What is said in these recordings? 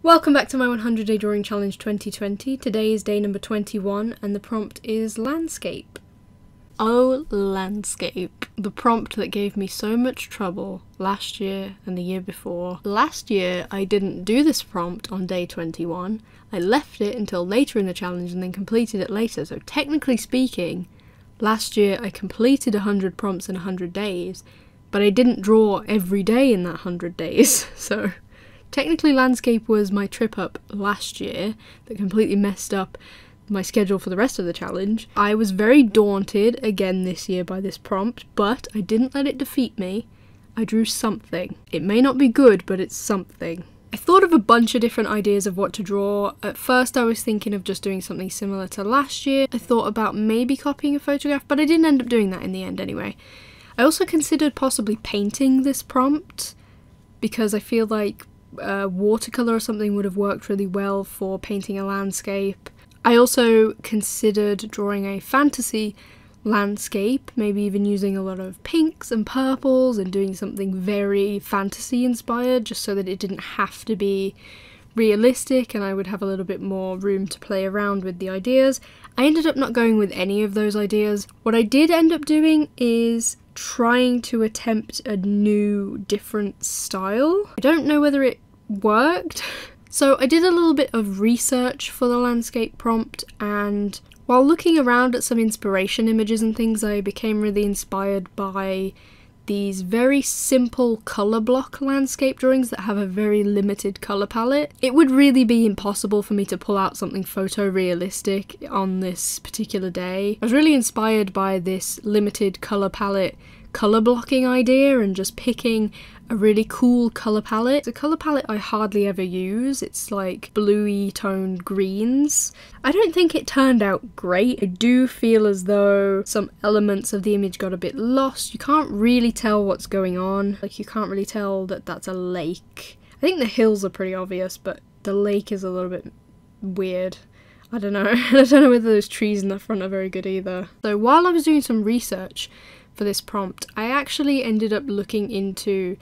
Welcome back to my 100 Day Drawing Challenge 2020. Today is day number 21 and the prompt is landscape. Oh, landscape. The prompt that gave me so much trouble last year and the year before. Last year I didn't do this prompt on day 21. I left it until later in the challenge and then completed it later. So technically speaking, last year I completed 100 prompts in 100 days, but I didn't draw every day in that 100 days. So technically landscape was my trip up last year that completely messed up my schedule for the rest of the challenge. I was very daunted again this year by this prompt, but I didn't let it defeat me. I drew something. It may not be good, but it's something. I thought of a bunch of different ideas of what to draw. At first I was thinking of just doing something similar to last year. I thought about maybe copying a photograph, but I didn't end up doing that in the end anyway. I also considered possibly painting this prompt because I feel like watercolour or something would have worked really well for painting a landscape. I also considered drawing a fantasy landscape, maybe even using a lot of pinks and purples and doing something very fantasy inspired just so that it didn't have to be realistic and I would have a little bit more room to play around with the ideas. I ended up not going with any of those ideas. What I did end up doing is trying to attempt a new, different style. I don't know whether it worked. So I did a little bit of research for the landscape prompt, and while looking around at some inspiration images and things, I became really inspired by these very simple colour block landscape drawings that have a very limited colour palette. It would really be impossible for me to pull out something photorealistic on this particular day. I was really inspired by this limited colour palette colour blocking idea and just picking a really cool colour palette. It's a colour palette I hardly ever use. It's like bluey toned greens. I don't think it turned out great. I do feel as though some elements of the image got a bit lost. You can't really tell what's going on. Like, you can't really tell that that's a lake. I think the hills are pretty obvious, but the lake is a little bit weird. I don't know. I don't know whether those trees in the front are very good either. So while I was doing some research for this prompt, I actually ended up looking into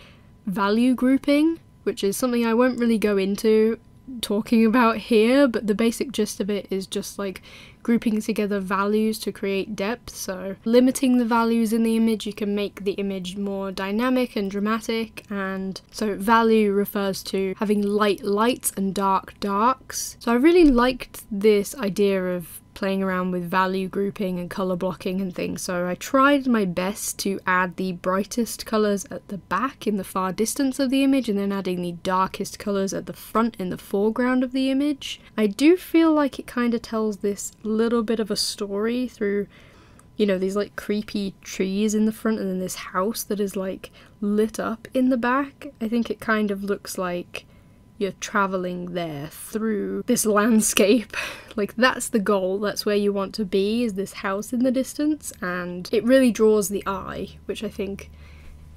value grouping, which is something I won't really go into talking about here, but the basic gist of it is just like grouping together values to create depth. So limiting the values in the image, you can make the image more dynamic and dramatic, and so value refers to having light lights and dark darks. So I really liked this idea of playing around with value grouping and colour blocking and things, so I tried my best to add the brightest colours at the back in the far distance of the image and then adding the darkest colours at the front in the foreground of the image. I do feel like it kind of tells this little bit of a story through, you know, these like creepy trees in the front and then this house that is like lit up in the back. I think it kind of looks like you're traveling there through this landscape. Like, that's the goal, that's where you want to be, is this house in the distance, and it really draws the eye, which I think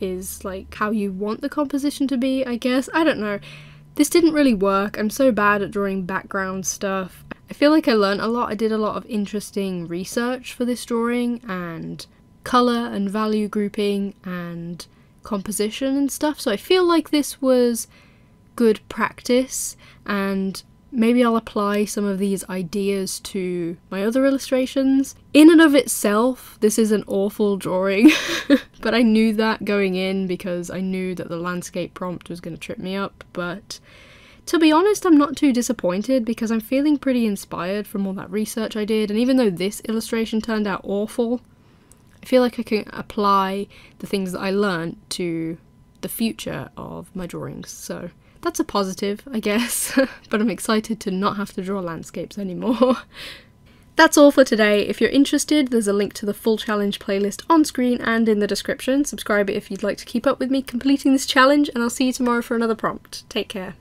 is like how you want the composition to be, I guess. I don't know. This didn't really work. I'm so bad at drawing background stuff. I feel like I learned a lot. I did a lot of interesting research for this drawing, and colour and value grouping and composition and stuff, so I feel like this was good practice, and maybe I'll apply some of these ideas to my other illustrations. In and of itself, this is an awful drawing, but I knew that going in because I knew that the landscape prompt was going to trip me up. But to be honest, I'm not too disappointed because I'm feeling pretty inspired from all that research I did, and even though this illustration turned out awful, I feel like I can apply the things that I learned to the future of my drawings, so that's a positive, I guess, but I'm excited to not have to draw landscapes anymore. That's all for today. If you're interested, there's a link to the full challenge playlist on screen and in the description. Subscribe if you'd like to keep up with me completing this challenge, and I'll see you tomorrow for another prompt. Take care.